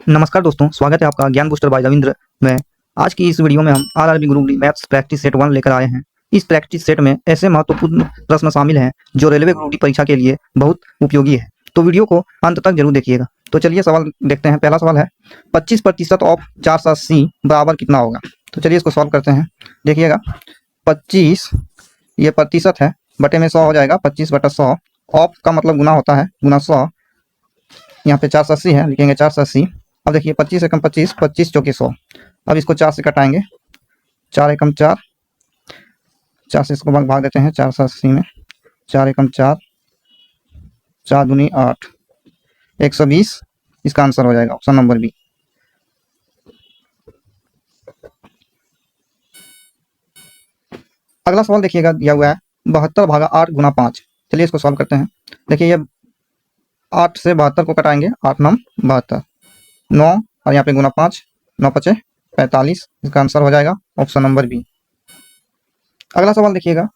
नमस्कार दोस्तों, स्वागत है आपका ज्ञान बूस्टर बाय रविंद्र में। आज की इस वीडियो में हम RRB group D maths practice set 1 लेकर आए हैं। इस प्रैक्टिस सेट में ऐसे महत्वपूर्ण प्रश्न शामिल हैं जो रेलवे ग्रुप डी परीक्षा के लिए बहुत उपयोगी है, तो वीडियो को अंत तक जरूर देखिएगा। तो चलिए सवाल देखते हैं। पहला सवाल है 25% ऑफ 480 बराबर कितना होगा। तो चलिए इसको सॉल्व करते हैं। देखिएगा 25 ये प्रतिशत है, बटे में 100 हो जाएगा। 25/100 ऑफ का मतलब गुना होता है, गुना 100। यहाँ पे 480 है, लिखेंगे 480। अब देखिए 25 एकम 25, 25 चौके 100। अब इसको 4 से कटाएंगे, 4 एकम 4, 4 से इसको भाग देते हैं 480 में। 4 एकम 4, 4 दूनी 8, 120 इसका आंसर हो जाएगा, ऑप्शन नंबर बी। अगला सवाल देखिएगा, दिया हुआ है 72/8 गुना 5। चलिए इसको सॉल्व करते हैं। देखिए ये 8 से 72 को कटाएंगे, 8 9 72, 9 और यहाँ पे गुना 5, 9 पचे 45 इसका आंसर हो जाएगा, ऑप्शन नंबर बी। अगला सवाल देखिएगा,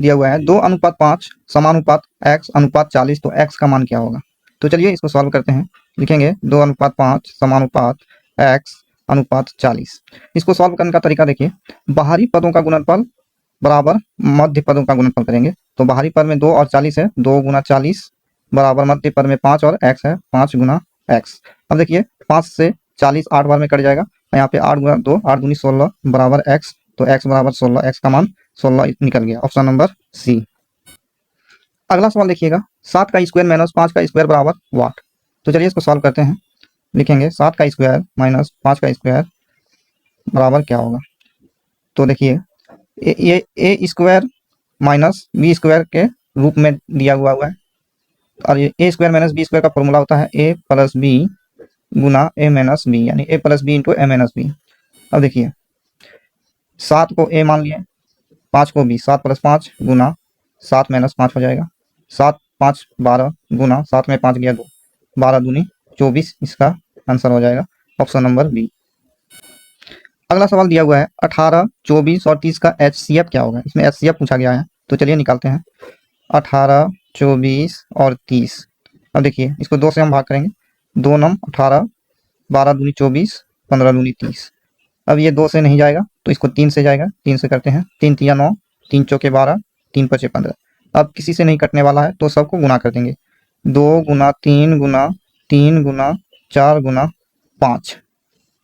दिया हुआ है 2:5 समानुपात x अनुपात 40, तो x का मान क्या होगा। तो चलिए इसको सॉल्व करते हैं। लिखेंगे 2:5 समानुपात x अनुपात 40। इसको सॉल्व करने का तरीका देखिए, बाहरी पदों का गुणनफल बराबर मध्य पदों का गुणनफल करेंगे। तो बाहरी पद में 2 और 40 है, 2 गुना 40 बराबर मध्य पद में 5 और x है, 5 गुना x। अब देखिए 5 से 40 8 बार में कट जाएगा, यहाँ पे 8 गुना 2, 8 दूनी 16 बराबर x, तो x बराबर 16, x का मान 16 निकल गया, ऑप्शन नंबर सी। अगला सवाल देखिएगा, 7 का स्क्वायर माइनस 5 का स्क्वायर बराबर वाट। तो चलिए इसको सॉल्व करते हैं। लिखेंगे 7 का स्क्वायर माइनस 5 का स्क्वायर बराबर क्या होगा। तो देखिए ये ए स्क्वायर माइनस बी स्क्वायर के रूप में दिया हुआ है, और ये ए स्क्वायर माइनस बी स्क्वायर का फॉर्मूला होता है ए प्लस बी गुना ए माइनस बी, यानी ए प्लस बी इंटू ए माइनस बी। अब देखिए 7 को ए मान लिए, 5 को बी, 7 + 5 गुना 7 - 5 हो जाएगा। 7 5 12 गुना 7 में 5 गया 2, 12 दूनी 24 इसका आंसर हो जाएगा, ऑप्शन नंबर बी। अगला सवाल दिया हुआ है 18, 24 और 30 का HCF क्या होगा। इसमें HCF पूछा गया है, तो चलिए निकालते हैं। 18, 24 और 30। अब देखिए इसको 2 से हम भाग करेंगे, 2 9 18, 12 दूनी 24, 15 दूनी 30। अब ये 2 से नहीं जाएगा, तो इसको 3 से जाएगा, 3 से करते हैं। 3 तिया 9, 3 चौके 12, 3 पचे 15। अब किसी से नहीं कटने वाला है, तो सबको गुना कर देंगे। 2 गुना 3 गुना 3 गुना 4 गुना 5।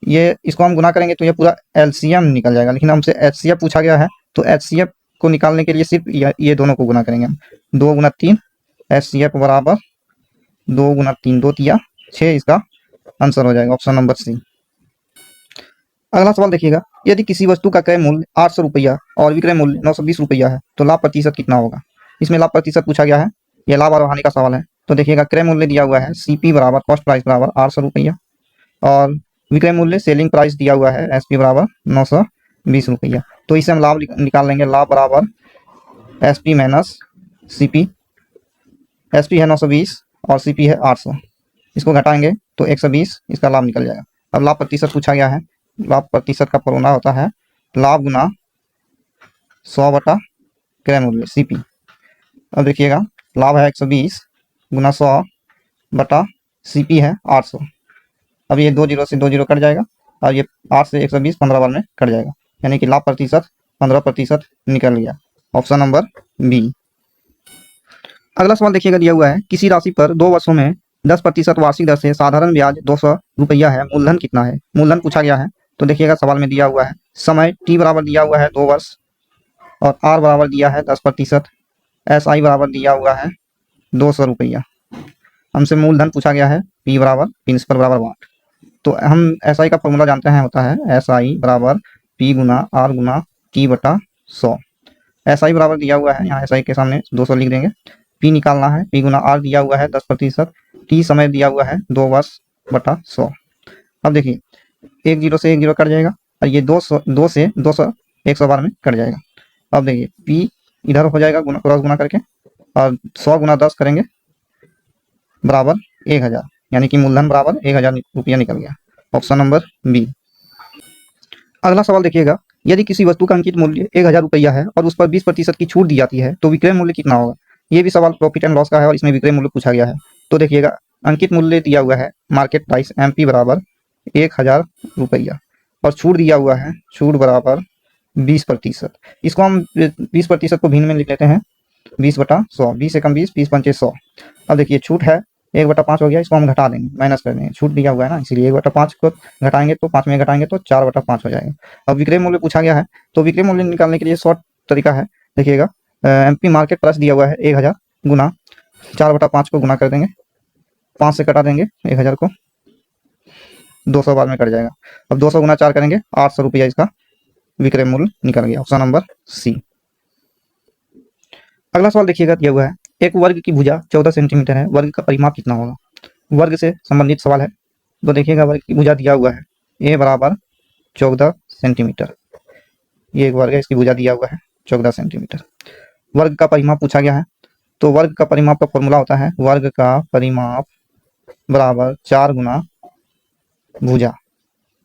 ये इसको हम गुना करेंगे तो ये पूरा LCM निकल जाएगा, लेकिन हमसे HCF पूछा गया है, तो HCF को निकालने के लिए सिर्फ ये दोनों को गुना करेंगे हम। 2 गुना 3 HCF बराबर 2 गुना 3, 2 तिया 6 इसका आंसर हो जाएगा, ऑप्शन नंबर सी। अगला सवाल देखिएगा, यदि किसी वस्तु का क्रय मूल्य 800 रुपया और विक्रय मूल्य 920 रुपया है, तो लाभ प्रतिशत कितना होगा। इसमें लाभ प्रतिशत पूछा गया है, यह लाभ और हानि का सवाल है। तो देखिएगा क्रय मूल्य दिया हुआ है CP बराबर कॉस्ट प्राइस बराबर 800 रुपया, और विक्रय मूल्य सेलिंग प्राइस दिया हुआ है SP बराबर 920 रुपया। तो इसे हम लाभ निकाल लेंगे, लाभ बराबर SP माइनस CP। SP है 920 और CP है 800, इसको घटाएंगे तो 120 इसका लाभ निकल जाएगा। अब लाभ प्रतिशत पूछा गया है, लाभ प्रतिशत का फॉर्मूला होता है लाभ गुना 100 बटा क्रय मूल्य CP। अब देखिएगा लाभ है 120 गुना 100 बटा CP है 800। अब ये 2 0 से 2 0 कट जाएगा, और ये 8 से 120 15 बार में कट जाएगा, यानी कि लाभ प्रतिशत 15% निकल गया, ऑप्शन नंबर बी। अगला सवाल देखिएगा, दिया हुआ है किसी राशि पर 2 वर्षों में 10% वार्षिक दर से साधारण ब्याज 200 रुपया है, मूलधन कितना है। मूलधन पूछा गया है, तो देखिएगा सवाल में दिया हुआ है समय T बराबर दिया हुआ है 2 वर्ष, और R बराबर दिया है 10%, SI बराबर दिया हुआ है 200 रुपया। हमसे मूलधन पूछा गया है P बराबर प्रिंसिपल बराबर वाट। तो हम SI का फॉर्मूला जानते हैं, होता है SI बराबर P गुना R गुना T बटा 100। SI बराबर दिया हुआ है, यहाँ SI के सामने 200 लिख देंगे। P निकालना है, P गुना R दिया हुआ है 10%, T समय दिया हुआ है 2 वर्ष बटा 100। अब देखिए 1 0 से 1 0 कट जाएगा, और ये 2 से 200 100 बार में कट जाएगा। अब देखिए P इधर हो जाएगा गुना, क्रॉस गुना करके, और 100 गुना 10 करेंगे बराबर 1000, यानी कि मूलधन बराबर 1000 रुपया निकल गया, ऑप्शन नंबर बी। अगला सवाल देखिएगा, यदि किसी वस्तु का अंकित मूल्य 1000 रुपया है और उस पर 20% की छूट दी जाती है, तो विक्रय मूल्य कितना होगा। ये भी सवाल प्रॉफिट एंड लॉस का है, और इसमें विक्रय मूल्य पूछा गया है। तो देखिएगा अंकित मूल्य दिया हुआ है मार्केट प्राइस MP बराबर 1000 रुपया और छूट दिया हुआ है, छूट बराबर 20%। इसको हम 20% को भिन्न में लिख लेते हैं, 20/100, 20 से कम 20, 20 पंचे 100। अब देखिए छूट है 1/5 हो गया, इसको हम घटा देंगे, माइनस कर देंगे, छूट दिया हुआ है ना, इसलिए 1/5 को घटाएंगे तो 5 में घटाएंगे तो 4/5 हो जाएगा। अब विक्रय मूल्य पूछा गया है, तो विक्रय मूल्य निकालने के लिए शॉर्ट तरीका है, देखिएगा एमपी मार्केट प्राइस दिया हुआ है 1000 गुना 4/5 को गुना कर देंगे, 5 से कटा देंगे 1000 को, 200 बाद में कट जाएगा। अब 200 गुना 4 करेंगे, 800 रुपया इसका विक्रय मूल्य निकल गया, ऑप्शन नंबर सी। अगला सवाल देखिएगा दिया हुआ है, एक वर्ग की भुजा 14 सेंटीमीटर है, वर्ग का परिमाप कितना होगा। वर्ग से संबंधित सवाल है, तो देखिएगा वर्ग की भुजा दिया हुआ है ए बराबर 14 सेंटीमीटर, ये एक वर्ग है, इसकी भुजा दिया हुआ है 14 सेंटीमीटर। वर्ग का परिमाप पूछा गया है, तो वर्ग का परिमाप का फॉर्मूला होता है वर्ग का परिमाप बराबर 4 गुना भुजा,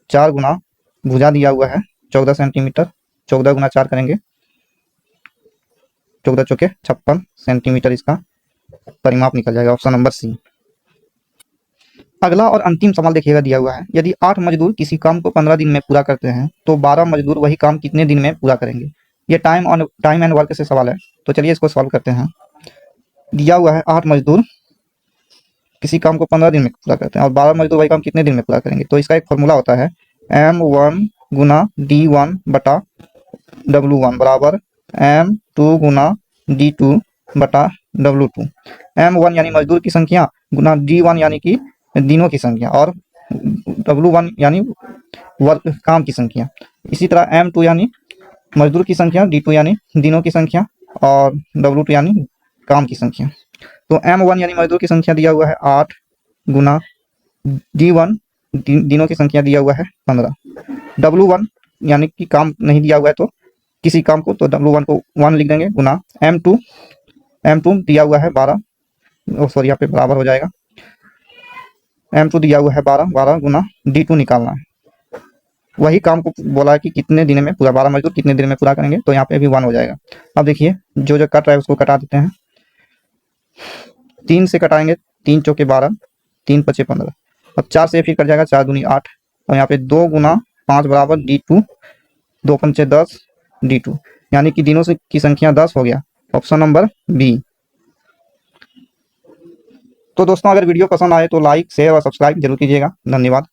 4 गुना भुजा दिया हुआ है 14 सेंटीमीटर, 14 गुना 4 करेंगे, 14 चौके 56 सेंटीमीटर इसका परिमाप निकल जाएगा, ऑप्शन नंबर सी। अगला और अंतिम सवाल देखिएगा दिया हुआ है, यदि 8 मजदूर किसी काम को 15 दिन में पूरा करते हैं तो 12 मजदूर वही काम कितने दिन में पूरा करेंगे। ये टाइम एंड वर्क से सवाल है, तो चलिए इसको सॉल्व करते हैं। दिया हुआ है 8 मजदूर किसी काम को 15 दिन में पूरा करते हैं और 12 मजदूर वही काम कितने दिन में पूरा करेंगे, तो इसका एक फॉर्मूला होता है M1 गुना D1 बटा W1 बराबर M2 गुना D2 बटा W2। M1 यानी मजदूर की संख्या गुना D1 यानी कि दिनों की संख्या और W1 यानी वर्क काम की संख्या। इसी तरह M2 यानी मजदूर की संख्या, D2 यानी दिनों की संख्या और W2 यानी काम की संख्या। तो M1 यानी मजदूर की संख्या दिया हुआ है 8 गुना D1 दिनों की संख्या दिया हुआ है 15, W1 यानी कि काम नहीं दिया हुआ है तो किसी काम को, तो W1 को 1 लिख देंगे गुना M2 दिया हुआ है 12, सॉरी यहाँ पे बराबर हो जाएगा, M2 दिया हुआ है 12 गुना D2 निकालना है, वही काम को बोला है कि कितने दिन में पूरा, 12 मजदूर कितने दिन में पूरा करेंगे, तो यहाँ पे भी 1 हो जाएगा। अब देखिए जो जो कट रहा है उसको कटा देते हैं, 3 से कटाएंगे, 3 चौके 12, 3 पचे 15, अब 4 से फिर कट जाएगा, 4 दूनी 8, और यहाँ पे 2 गुना 5 बराबर D2, 2 पंचे 10 D2, यानी कि दिनों से की संख्या 10 हो गया, ऑप्शन नंबर बी। तो दोस्तों अगर वीडियो पसंद आए तो लाइक शेयर और सब्सक्राइब जरूर कीजिएगा, धन्यवाद।